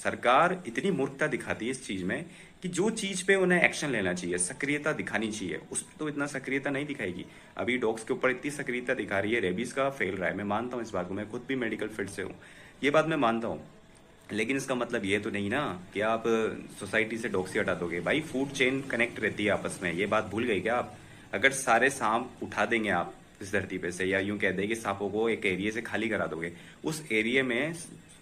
सरकार इतनी मूर्खता दिखाती है इस चीज में कि जो चीज पे उन्हें एक्शन लेना चाहिए, सक्रियता दिखानी चाहिए, उस पे तो इतना सक्रियता नहीं दिखाएगी। अभी डॉग्स के ऊपर इतनी सक्रियता दिखा रही है, रेबीज का फैल रहा है, मैं मानता हूँ इस बात को, मैं खुद भी मेडिकल फील्ड से हूँ, ये बात मैं मानता हूँ। लेकिन इसका मतलब ये तो नहीं ना कि आप सोसाइटी से डॉग्स ही हटा दोगे। भाई फूड चेन कनेक्ट रहती है आपस में, ये बात भूल गए क्या आप? अगर सारे सांप उठा देंगे आप इस धरती पे से, या यूं कह दें कि सांपों को एक एरिया से खाली करा दोगे, उस एरिया में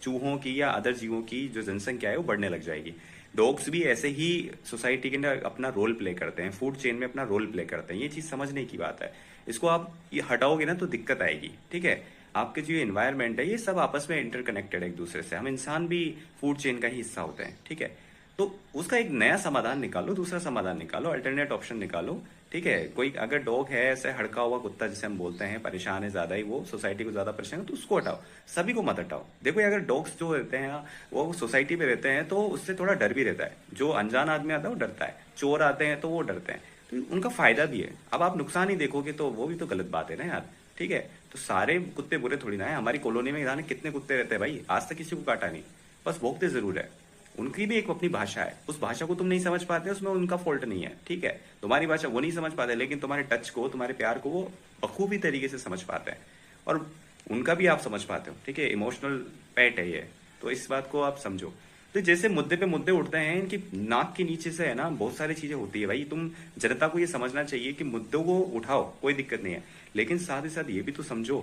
चूहों की या अदर जीवों की जो जनसंख्या है वो बढ़ने लग जाएगी। डॉग्स भी ऐसे ही सोसाइटी के अंदर अपना रोल प्ले करते हैं, फूड चेन में अपना रोल प्ले करते हैं, ये चीज समझने की बात है। इसको आप ये हटाओगे ना तो दिक्कत आएगी, ठीक है? आपके जो एनवायरनमेंट है ये सब आपस में इंटरकनेक्टेड है एक दूसरे से, हम इंसान भी फूड चेन का ही हिस्सा होते हैं, ठीक है? तो उसका एक नया समाधान निकालो, दूसरा समाधान निकालो, अल्टरनेट ऑप्शन निकालो, ठीक है? कोई अगर डॉग है ऐसे हड़का हुआ कुत्ता जिसे हम बोलते हैं, परेशान है ज्यादा ही, वो सोसाइटी को ज्यादा परेशान है, तो उसको हटाओ, सभी को मत हटाओ। देखो अगर डॉग्स जो रहते हैं वो सोसाइटी में रहते हैं तो उससे थोड़ा डर भी रहता है, जो अनजान आदमी आता है वो डरता है, चोर आते हैं तो वो डरते हैं, तो उनका फायदा भी है। अब आप नुकसान ही देखोगे तो वो भी तो गलत बात है ना यार, ठीक है? तो सारे कुत्ते बुरे थोड़ी ना है। हमारी कॉलोनी में जाने कितने कुत्ते रहते हैं भाई, आज तक किसी को काटा नहीं, बस भौंकते जरूर है। उनकी भी एक अपनी भाषा है, उस भाषा को तुम नहीं समझ पाते, उसमें उनका फॉल्ट नहीं है, ठीक है? तुम्हारी भाषा वो नहीं समझ पाते, लेकिन तुम्हारे टच को, तुम्हारे प्यार को वो बखूबी तरीके से समझ पाते हैं, और उनका भी आप समझ पाते हो, ठीक है? इमोशनल पेट है ये, तो इस बात को आप समझो। तो जैसे मुद्दे पे मुद्दे उठते हैं, इनकी नाक के नीचे से है ना बहुत सारी चीजें होती है भाई। तुम जनता को ये समझना चाहिए कि मुद्दों को उठाओ, कोई दिक्कत नहीं है, लेकिन साथ ही साथ ये भी तो समझो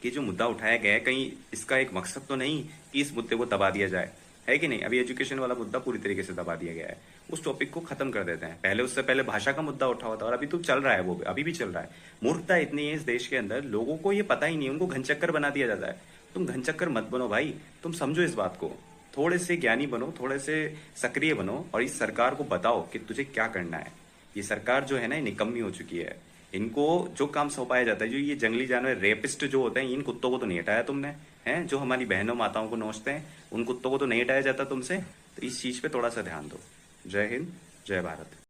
कि जो मुद्दा उठाया गया है, कहीं इसका एक मकसद तो नहीं कि इस मुद्दे को दबा दिया जाए, है कि नहीं? अभी एजुकेशन वाला मुद्दा पूरी तरीके से दबा दिया गया है, उस टॉपिक को खत्म कर देते हैं। पहले उससे पहले भाषा का मुद्दा उठा हुआ था, और अभी तो चल रहा है, वो अभी भी चल रहा है। मूर्खता इतनी है इस देश के अंदर, लोगों को ये पता ही नहीं, उनको घनचक्कर बना दिया जाता है। तुम घनचक्कर मत बनो भाई, तुम समझो इस बात को, थोड़े से ज्ञानी बनो, थोड़े से सक्रिय बनो, और इस सरकार को बताओ कि तुझे क्या करना है। ये सरकार जो है ना, ये निकम्मी हो चुकी है। इनको जो काम सौंपाया जाता है, जो ये जंगली जानवर रेपिस्ट जो होते हैं, इन कुत्तों को तो नहीं हटाया तुमने, हैं? जो हमारी बहनों माताओं को नोचते हैं, उन कुत्तों को तो नहीं हटाया जाता तुमसे। तो इस चीज पे थोड़ा सा ध्यान दो। जय हिंद, जय भारत।